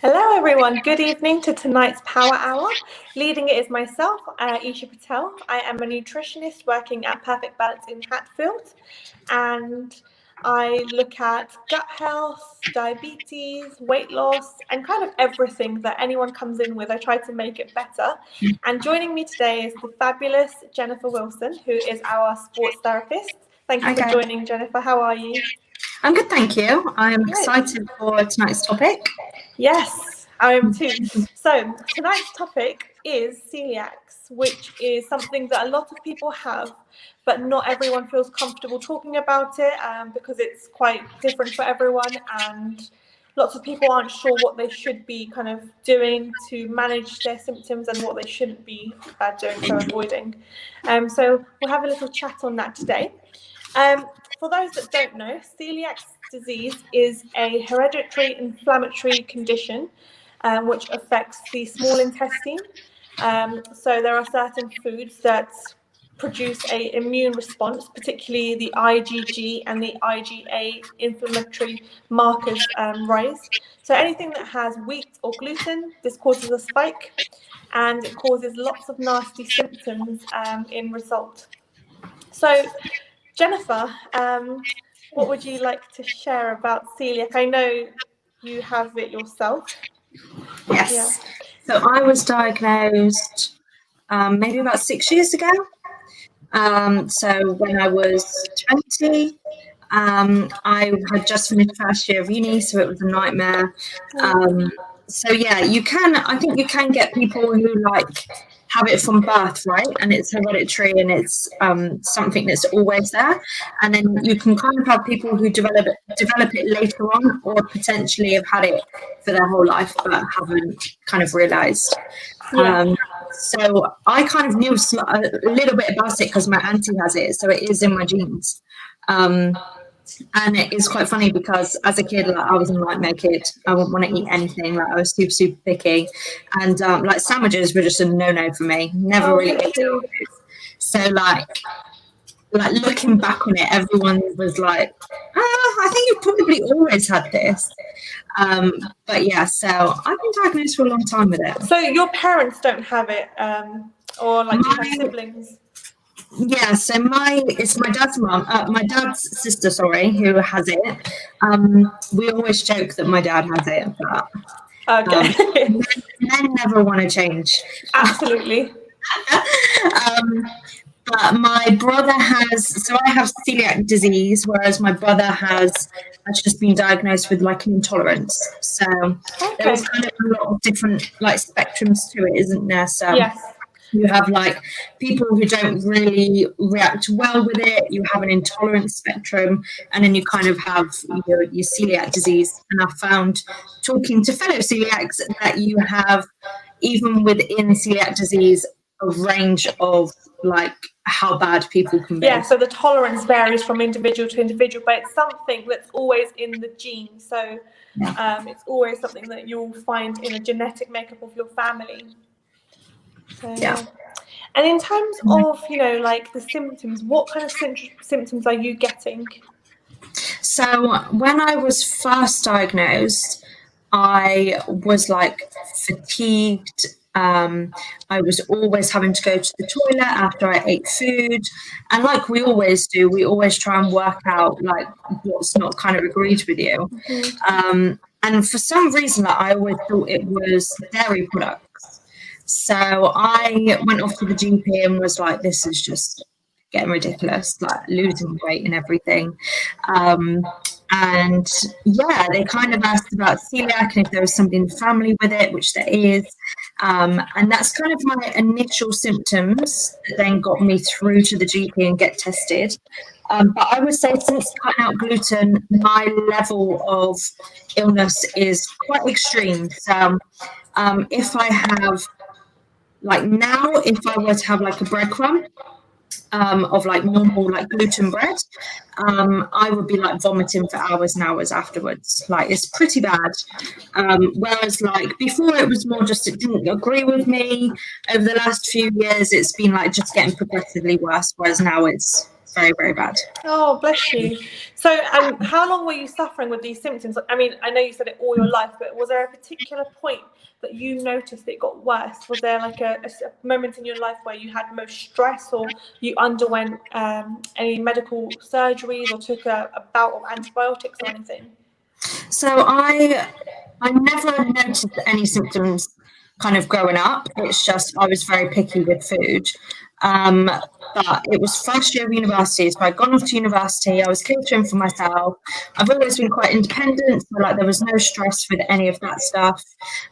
Hello everyone, good evening to tonight's Power Hour. Leading it is myself, Isha Patel. I am a nutritionist working at Perfect Balance in Hatfield, and I look at gut health, diabetes, weight loss, and kind of everything that anyone comes in with. I try to make it better. And joining me today is the fabulous Jennifer Wilson, who is our sports therapist. Thank you for joining, Jennifer. How are you? I'm good, thank you. I'm excited for tonight's topic. Yes, I am too. So tonight's topic is celiacs, which is something that a lot of people have, but not everyone feels comfortable talking about it because it's quite different for everyone, and lots of people aren't sure what they should be kind of doing to manage their symptoms and what they shouldn't be doing, so avoiding. So we'll have a little chat on that today. For those that don't know, celiac disease is a hereditary inflammatory condition which affects the small intestine. So there are certain foods that produce an immune response, particularly the IgG and the IgA inflammatory markers rise. So anything that has wheat or gluten, this causes a spike, and it causes lots of nasty symptoms in result. So Jennifer, what would you like to share about celiac? I know you have it yourself. Yes. Yeah. So I was diagnosed maybe about 6 years ago. So when I was 20, I had just finished first year of uni, so it was a nightmare. So yeah, I think you can get people who have it from birth, right? And it's hereditary and it's something that's always there. And then you can kind of have people who develop it later on, or potentially have had it for their whole life but haven't kind of realised. Yeah. So I kind of knew a little bit about it because my auntie has it, so it is in my genes. And it is quite funny because as a kid, I was a nightmare kid. I wouldn't want to eat anything. I was super, super picky. And sandwiches were just a no-no for me. Never really ate it. So looking back on it, everyone was like, I think you've probably always had this. But yeah, so I've been diagnosed for a long time with it. So your parents don't have it, or do you have siblings? Yeah, so it's my dad's mum, my dad's sister, who has it. We always joke that my dad has it, but men never want to change. Absolutely. But my brother I have celiac disease, whereas my brother has just been diagnosed with an intolerance. So there's kind of a lot of different spectrums to it, isn't there? So yes. You have people who don't really react well with it. You have an intolerance spectrum, and then you kind of have your celiac disease. And I found, talking to fellow celiacs, that you have, even within celiac disease, a range of how bad people can be. Yeah, so the tolerance varies from individual to individual, but it's something that's always in the gene. So it's always something that you'll find in a genetic makeup of your family. So, yeah. And in terms of, the symptoms, what kind of symptoms are you getting? So when I was first diagnosed, I was fatigued. I was always having to go to the toilet after I ate food. And we always do, we always try and work out what's not kind of agreed with you. Mm-hmm. And for some reason, I always thought it was dairy products. So I went off to the GP and was like, this is just getting ridiculous, losing weight and everything. And yeah, they kind of asked about celiac and if there was somebody in the family with it, which there is. And that's kind of my initial symptoms that then got me through to the GP and get tested. But I would say since cutting out gluten, my level of illness is quite extreme. So if I have, now, if I were to have a breadcrumb of normal gluten bread, I would be vomiting for hours and hours afterwards. It's pretty bad. Whereas before it was more just it didn't agree with me. Over the last few years, it's been just getting progressively worse. Whereas now it's very, very bad. Oh, bless you. So, how long were you suffering with these symptoms? I mean, I know you said it all your life, but was there a particular point that you noticed it got worse? Was there like a moment in your life where you had most stress, or you underwent any medical surgeries, or took a bout of antibiotics or anything? So I never noticed any symptoms kind of growing up. It's just I was very picky with food. But it was first year of university, so I'd gone off to university. I was catering for myself. I've always been quite independent, so like there was no stress with any of that stuff.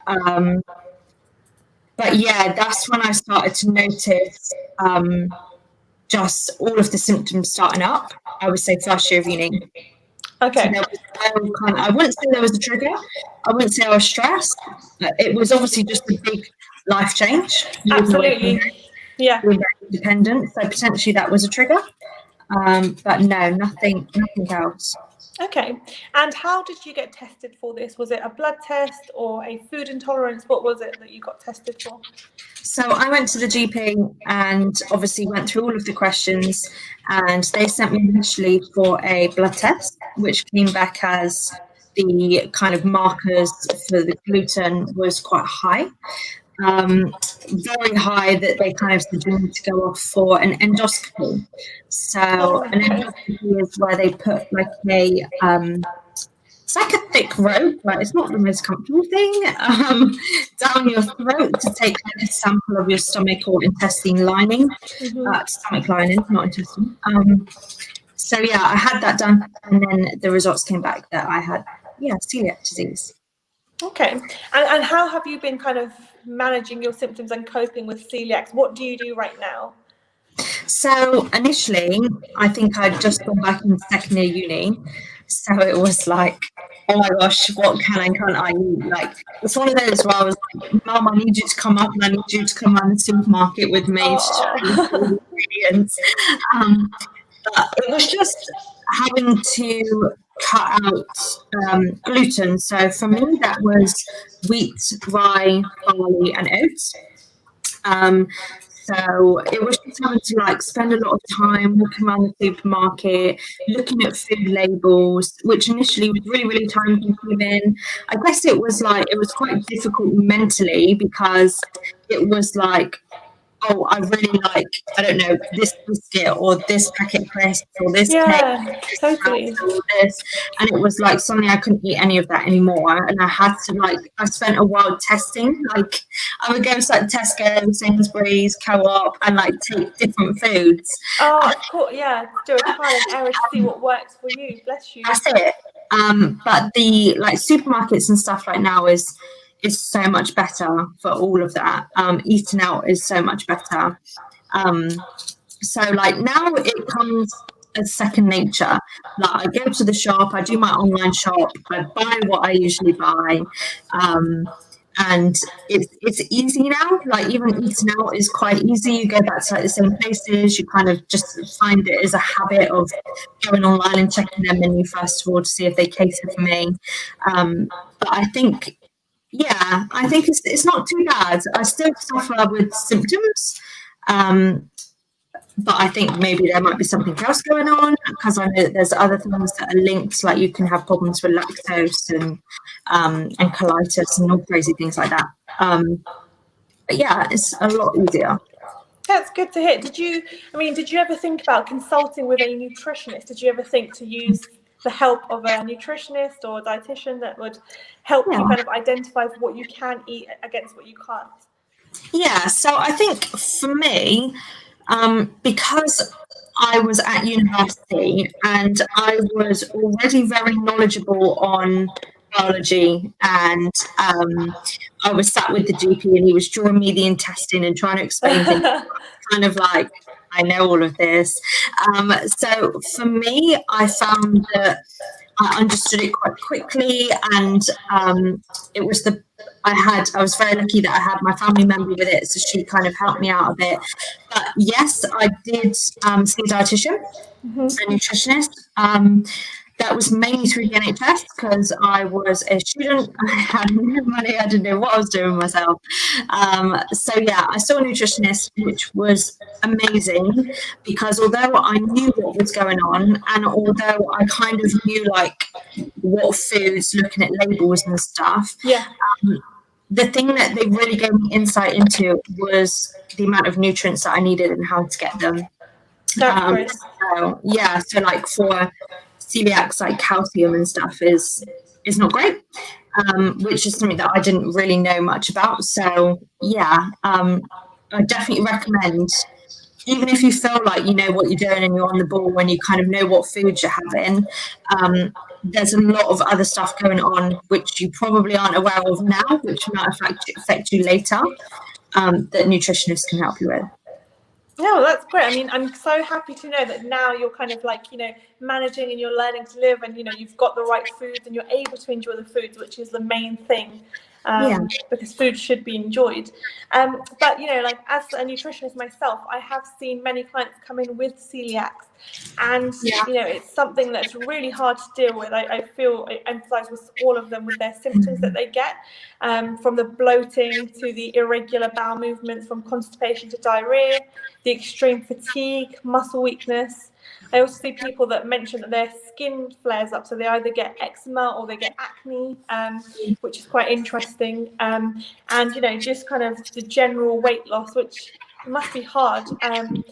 But yeah, that's when I started to notice just all of the symptoms starting up. I would say first year of uni. Okay. So I wouldn't say there was a trigger. I wouldn't say I was stressed. It was obviously just a big life change. Absolutely. Yeah. Being very independent, so potentially that was a trigger. But no, nothing else. Okay. And how did you get tested for this? Was it a blood test or a food intolerance? What was it that you got tested for? So I went to the GP and obviously went through all of the questions, and they sent me initially for a blood test, which came back as the kind of markers for the gluten was quite high. Very high that they kind of suggested to go off for an endoscopy. So an endoscopy is where they put like it's like a thick rope, but it's not the most comfortable thing, down your throat to take like a sample of your stomach or intestine lining. Stomach lining, not intestine. So yeah, I had that done, and then the results came back that I had celiac disease. Okay. And how have you been kind of managing your symptoms and coping with celiac? What do you do right now? So initially, I think I'd just gone back in second year uni. So it was like, oh my gosh, what can and can't I eat? Like, it's one of those where I was like, Mum, I need you to come up and I need you to come around the supermarket with me to try the ingredients. But it was just having to cut out gluten. So for me, that was wheat, rye, barley, and oats. So it was just having to like spend a lot of time walking around the supermarket, looking at food labels, which initially was really, really time consuming. I guess it was quite difficult mentally because it was like, oh, I really like, I don't know, this biscuit or this packet crisp or this cake, totally. or this. And it was like suddenly I couldn't eat any of that anymore. And I had to I spent a while testing. Like I would go to like Tesco, Sainsbury's, Co-op and like take different foods. Oh, cool. Yeah, do a trial and error to see what works for you. Bless you. That's it. But the like supermarkets and stuff right now is so much better for all of that. Eating out is so much better. So like now it comes as second nature. Like I go to the shop, I do my online shop, I buy what I usually buy. And it's easy now. Like even eating out is quite easy. You go back to like the same places. You kind of just find it as a habit of going online and checking their menu first of all to see if they cater for me. But I think it's not too bad. I still suffer with symptoms, but I think maybe there might be something else going on because I know that there's other things that are linked, like you can have problems with lactose and colitis and all crazy things like that. But yeah, it's a lot easier. That's good to hear. Did you ever think about consulting with a nutritionist? Did you ever think to use the help of a nutritionist or a dietitian that would help you kind of identify what you can eat against what you can't? Yeah, so I think for me, because I was at university and I was already very knowledgeable on biology, and I was sat with the GP and he was drawing me the intestine and trying to explain things, kind of like, I know all of this. So for me, I found that I understood it quite quickly, and it was I was very lucky that I had my family member with it, so she kind of helped me out a bit. But yes, I did see a dietitian, a nutritionist. that was mainly through the NHS because I was a student. I had no money. I didn't know what I was doing myself. So yeah, I saw a nutritionist, which was amazing because although I knew what was going on, and although I kind of knew like what foods, looking at labels and stuff, the thing that they really gave me insight into was the amount of nutrients that I needed and how to get them. So like for celiacs, like calcium and stuff is not great, which is something that I didn't really know much about. So I definitely recommend, even if you feel like you know what you're doing and you're on the ball and you kind of know what foods you're having, there's a lot of other stuff going on which you probably aren't aware of now, which might affect you later, that nutritionists can help you with. Yeah, that's great. I mean, I'm so happy to know that now you're kind of like, managing and you're learning to live, and, you've got the right foods and you're able to enjoy the foods, which is the main thing. Because food should be enjoyed. But, like as a nutritionist myself, I have seen many clients come in with celiacs, and, it's something that's really hard to deal with. I feel I empathize with all of them with their symptoms that they get, from the bloating to the irregular bowel movements, from constipation to diarrhea, the extreme fatigue, muscle weakness. I also see people that mention that their skin flares up, so they either get eczema or they get acne, which is quite interesting. And just kind of the general weight loss, which must be hard. And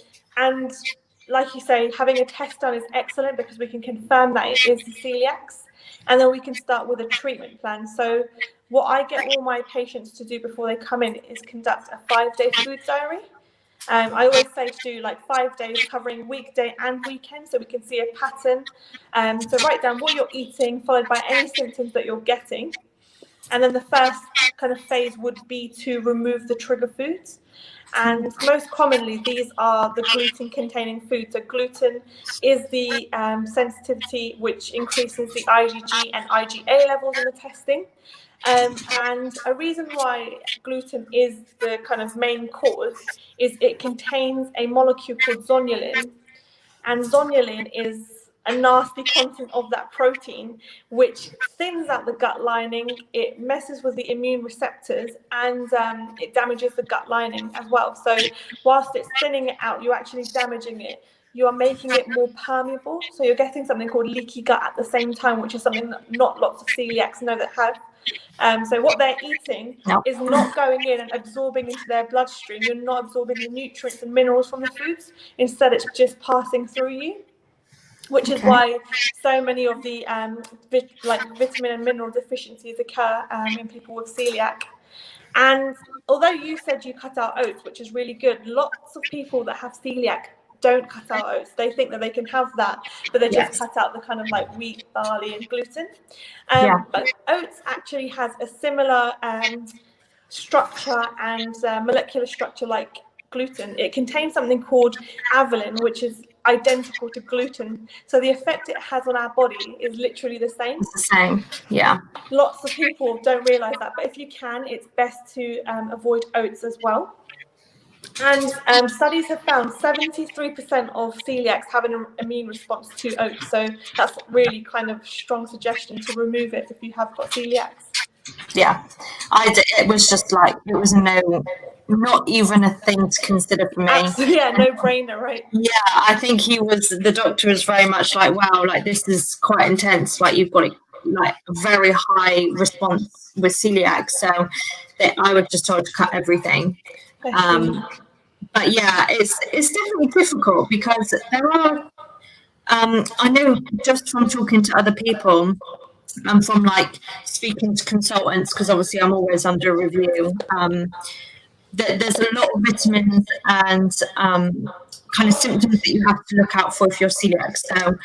like you say, having a test done is excellent because we can confirm that it is the celiacs, and then we can start with a treatment plan. So what I get all my patients to do before they come in is conduct a 5-day food diary. I always say to do like 5 days covering weekday and weekend, so we can see a pattern. So write down what you're eating, followed by any symptoms that you're getting. And then the first kind of phase would be to remove the trigger foods. And most commonly, these are the gluten-containing foods. So gluten is the sensitivity which increases the IgG and IgA levels in the testing. And a reason why gluten is the kind of main cause is it contains a molecule called zonulin, and zonulin is a nasty content of that protein which thins out the gut lining. It messes with the immune receptors, and it damages the gut lining as well. So whilst it's thinning it out, you're actually damaging it. You are making it more permeable, so you're getting something called leaky gut at the same time, which is something that not lots of celiacs know that have. So what they're eating is not going in and absorbing into their bloodstream. You're not absorbing the nutrients and minerals from the foods. Instead, it's just passing through you, which is why so many of the vitamin and mineral deficiencies occur in people with celiac. And although you said you cut out oats, which is really good, lots of people that have celiac don't cut out oats. They think that they can have that, but they just cut out the kind of like wheat, barley and gluten. But oats actually has a similar structure and molecular structure like gluten. It contains something called avalin, which is identical to gluten. So the effect it has on our body is literally the same. It's the same, yeah. Lots of people don't realise that, but if you can, it's best to avoid oats as well. And studies have found 73% of celiacs have an immune response to oats. So that's really kind of strong suggestion to remove it if you have got celiacs. Yeah, it was just like, it was not even a thing to consider for me. Absolutely, yeah, no brainer, right? Yeah, I think the doctor was very much like, wow, like this is quite intense. Like you've got like a very high response with celiac. So I was just told to cut everything. But yeah, it's definitely difficult because there are, I know just from talking to other people and from like speaking to consultants, because obviously I'm always under review, that there's a lot of vitamins and kind of symptoms that you have to look out for if you're celiac. So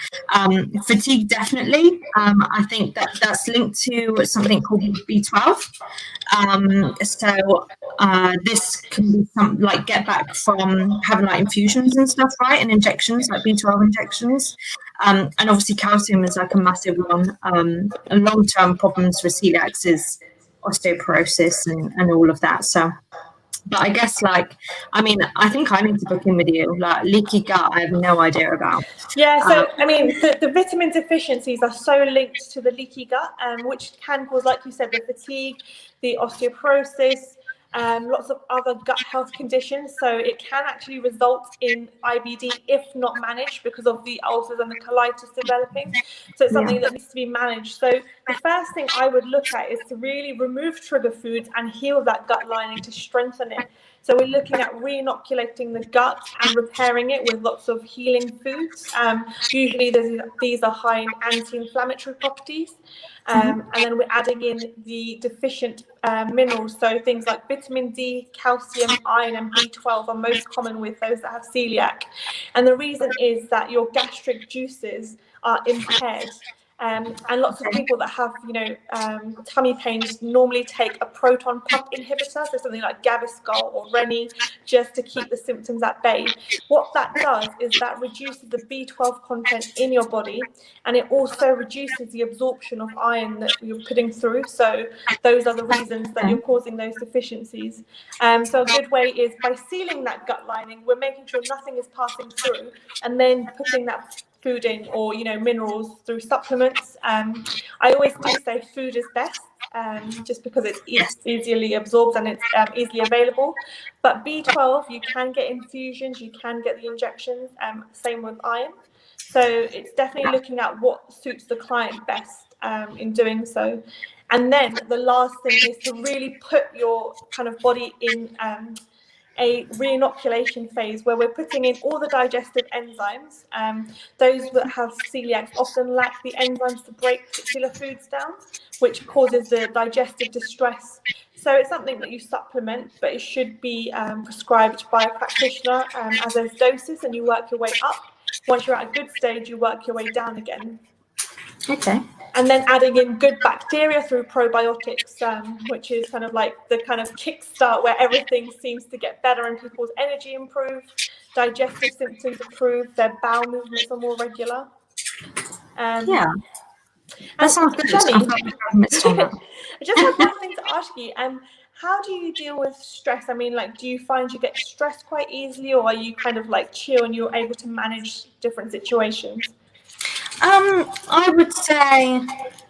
fatigue, definitely. I think that's linked to something called B12. So this can be like get back from having like infusions and stuff, right? And injections, like B12 injections. And obviously calcium is like a massive one. And long-term problems with celiac is osteoporosis and all of that. So But I guess, like, I mean, I think I need to book in with you. Like, leaky gut, I have no idea about. Yeah, so I mean, the vitamin deficiencies are so linked to the leaky gut, which can cause, like you said, the fatigue, the osteoporosis, lots of other gut health conditions. So it can actually result in IBD if not managed because of the ulcers and the colitis developing. So it's something that needs to be managed. So the first thing I would look at is to really remove trigger foods and heal that gut lining to strengthen it. So we're looking at re-inoculating the gut and repairing it with lots of healing foods. Usually these are high in anti-inflammatory properties. And then we're adding in the deficient minerals. So things like vitamin D, calcium, iron, and B12 are most common with those that have celiac. And the reason is that your gastric juices are impaired. And lots of people that have, tummy pains normally take a proton pump inhibitor, so something like Gaviscon or Reni, just to keep the symptoms at bay. What that does is that reduces the B12 content in your body, and it also reduces the absorption of iron that you're putting through. So those are the reasons that you're causing those deficiencies. So a good way is by sealing that gut lining, we're making sure nothing is passing through, and then putting that food in, or minerals through supplements. I always do say food is best, just because it's easily absorbed and it's easily available. But B12, you can get infusions, you can get the injections, same with iron. So it's definitely looking at what suits the client best in doing so. And then the last thing is to really put your kind of body in a re-inoculation phase where we're putting in all the digestive enzymes. Those that have celiac often lack the enzymes to break particular foods down, which causes the digestive distress. So it's something that you supplement, but it should be prescribed by a practitioner as those doses, and you work your way up. Once you're at a good stage, you work your way down again. Okay. And then adding in good bacteria through probiotics, which is kind of like the kind of kickstart where everything seems to get better and people's energy improve, digestive symptoms improve, their bowel movements are more regular. That sounds good. Jenny, I just have one thing to ask you. How do you deal with stress? I mean, like, do you find you get stressed quite easily, or are you kind of like chill and you're able to manage different situations? I would say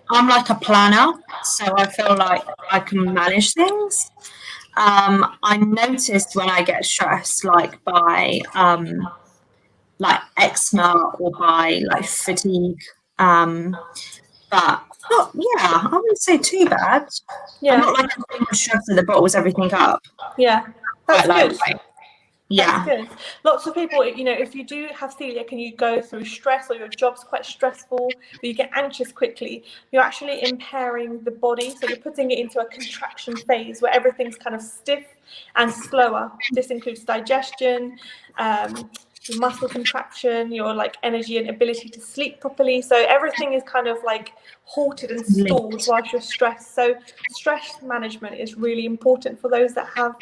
I'm like a planner, so I feel like I can manage things. I noticed when I get stressed, like by like eczema or by like fatigue, but I wouldn't say too bad. I'm not like a stress that bottles everything up. That's good. That's good. Lots of people, if you do have celiac and you go through stress, or your job's quite stressful, or you get anxious quickly, you're actually impairing the body. So you're putting it into a contraction phase where everything's kind of stiff and slower. This includes digestion, your muscle contraction, your like energy and ability to sleep properly. So everything is kind of like halted and stalled whilst you're stressed. So stress management is really important for those that have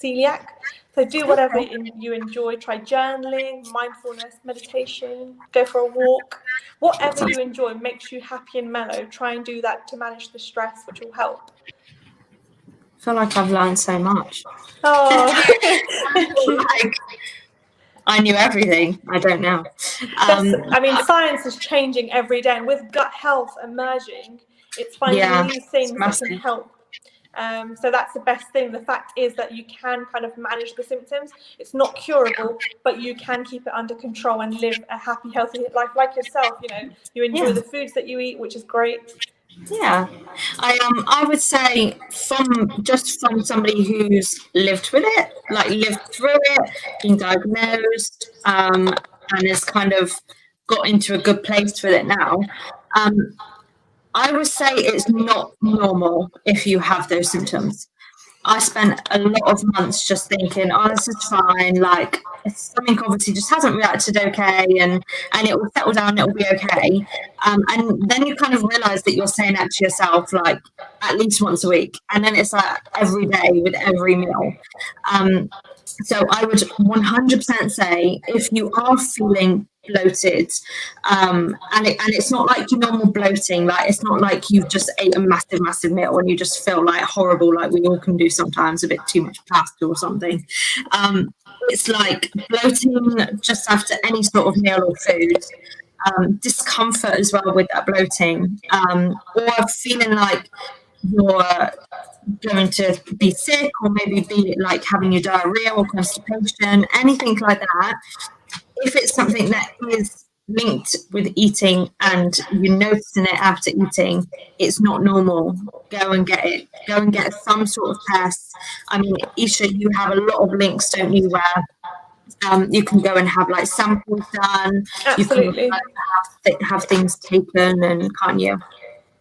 celiac. So do whatever you enjoy. Try journaling, mindfulness, meditation, go for a walk. Whatever you enjoy makes you happy and mellow. Try and do that to manage the stress, which will help. I feel like I've learned so much. Oh, thank you. I knew everything. I don't know. I mean, science is changing every day, and with gut health emerging, it's finding new things that can help. So that's the best thing. The fact is that you can kind of manage the symptoms. It's not curable, but you can keep it under control and live a happy, healthy life like yourself. You enjoy the foods that you eat, which is great. I would say from somebody who's lived with it, like lived through it, been diagnosed, and has kind of got into a good place with it now. I would say it's not normal if you have those symptoms. I spent a lot of months just thinking, oh, this is fine. Like, something obviously just hasn't reacted okay, and it will settle down, it will be okay. And then you kind of realize that you're saying that to yourself, like, at least once a week. And then it's like every day with every meal. So I would 100% say if you are feeling bloated, and it's not like your normal bloating. Like, it's not like you've just ate a massive meal and you just feel like horrible, like we all can do sometimes, a bit too much pasta or something. It's like bloating just after any sort of meal or food. Discomfort as well with that bloating, or feeling like you're going to be sick, or maybe be like having your diarrhea or constipation, anything like that. If it's something that is linked with eating and you're noticing it after eating, it's not normal. Go and get it. Go and get some sort of test. I mean, Isha, you have a lot of links, don't you, where you can go and have like samples done. Absolutely. You can have things taken, and can't you?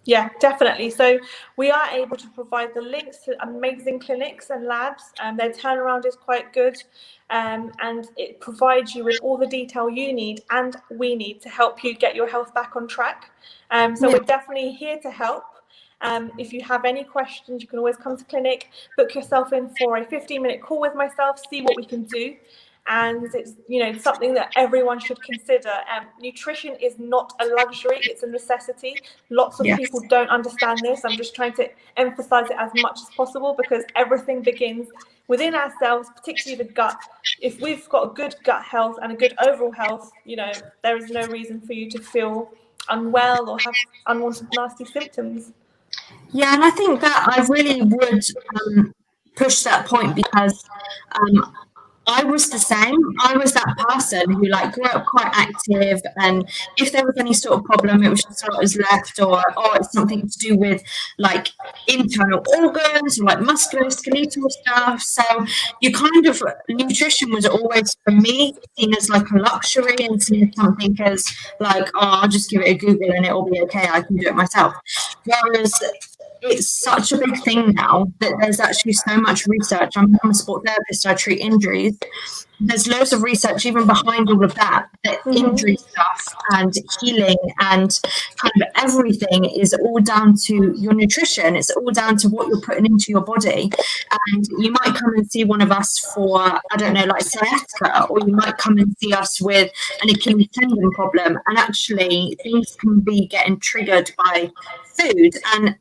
Yeah, definitely. So we are able to provide the links to amazing clinics and labs, and their turnaround is quite good, and it provides you with all the detail you need and we need to help you get your health back on track. So we're definitely here to help. If you have any questions, you can always come to clinic, book yourself in for a 15-minute call with myself, see what we can do. And it's, you know, something that everyone should consider. Nutrition is not a luxury, it's a necessity. Lots of people don't understand this. I'm just trying to emphasize it as much as possible, because everything begins within ourselves, particularly the gut. If we've got a good gut health and a good overall health, you know, there is no reason for you to feel unwell or have unwanted nasty symptoms. Yeah, and I think that I really would push that point, because I was the same. I was that person who like grew up quite active, and if there was any sort of problem, it was just what was left, or it's something to do with like internal organs or like musculoskeletal stuff. So you kind of, nutrition was always for me seen as like a luxury, and seen as something as like, oh, I'll just give it a Google and it'll be okay, I can do it myself. Whereas it's such a big thing now that there's actually so much research. I'm a sport therapist, I treat injuries. There's loads of research even behind all of that injury stuff and healing and kind of everything is all down to your nutrition. It's all down to what you're putting into your body. And you might come and see one of us for, I don't know, like sciatica, or you might come and see us with an Achilles tendon problem. And actually things can be getting triggered by food. And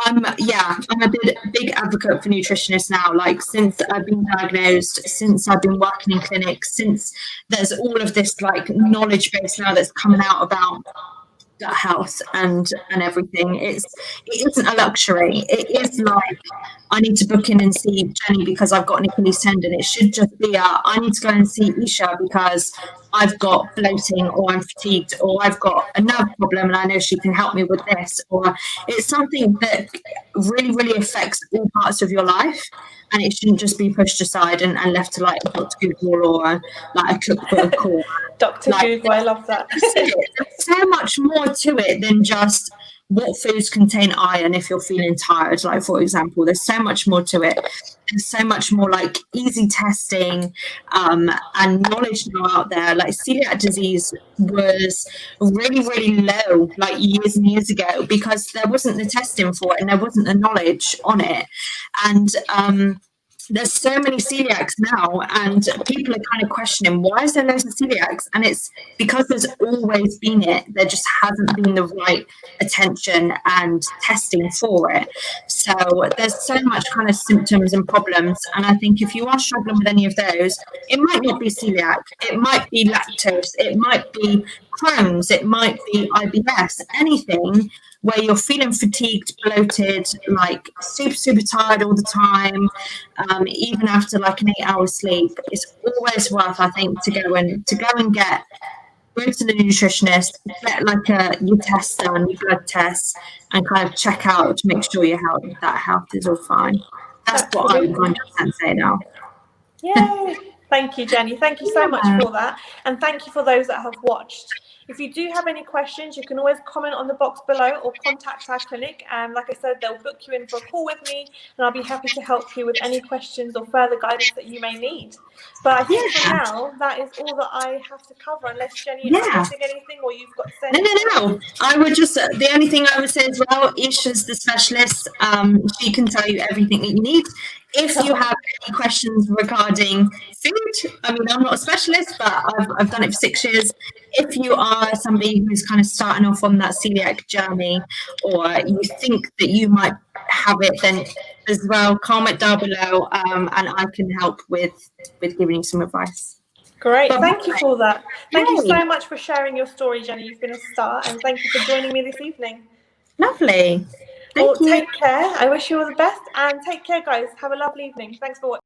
I'm a big advocate for nutritionists now. Like, since I've been diagnosed, since I've been working in clinics, since there's all of this like knowledge base now that's coming out about gut health and everything, it isn't a luxury. It is like, I need to book in and see Jenny because I've got an Achilles tendon. It should just be I need to go and see Isha because I've got bloating, or I'm fatigued, or I've got a nerve problem and I know she can help me with this. Or it's something that really affects all parts of your life, and it shouldn't just be pushed aside and left to like Dr. Google or like a cookbook or Dr. Google. I love that. There's so much more to it than just what foods contain iron if you're feeling tired. Like, for example, there's so much more to it. There's so much more like easy testing and knowledge now out there. Like, celiac disease was really low like years and years ago because there wasn't the testing for it and there wasn't the knowledge on it. And there's so many celiacs now, and people are kind of questioning, why is there loads of celiacs? And it's because there's always been it. There just hasn't been the right attention and testing for it. So there's so much kind of symptoms and problems. And I think if you are struggling with any of those, it might not be celiac. It might be lactose. It might be Crohn's. It might be IBS. Anything where you're feeling fatigued, bloated, like super tired all the time, even after like an 8-hour sleep, it's always worth, I think, to go and go to the nutritionist, get like your tests done, your blood tests, and kind of check out to make sure your health is all fine. That's what I would 100% say now. Yay! Thank you, Jenny. Thank you so much for that, and thank you for those that have watched. If you do have any questions, you can always comment on the box below or contact our clinic. Like I said, they'll book you in for a call with me, and I'll be happy to help you with any questions or further guidance that you may need. But I think for now, that is all that I have to cover, unless Jenny is missing anything or you've got to say. No. I would just, the only thing I would say as well, Isha's the specialist. She can tell you everything that you need. If you have any questions regarding food, I mean, I'm not a specialist, but I've done it for 6 years. if you are somebody who's kind of starting off on that celiac journey, or you think that you might have it, then as well, comment down below, and I can help with giving you some advice. Great, But thank you for that. Thank you Yay. so much for sharing your story, Jenny. You've been a star, and thank you for joining me this evening. Lovely. Thank you. Take care. I wish you all the best, and take care, guys. Have a lovely evening. Thanks for watching.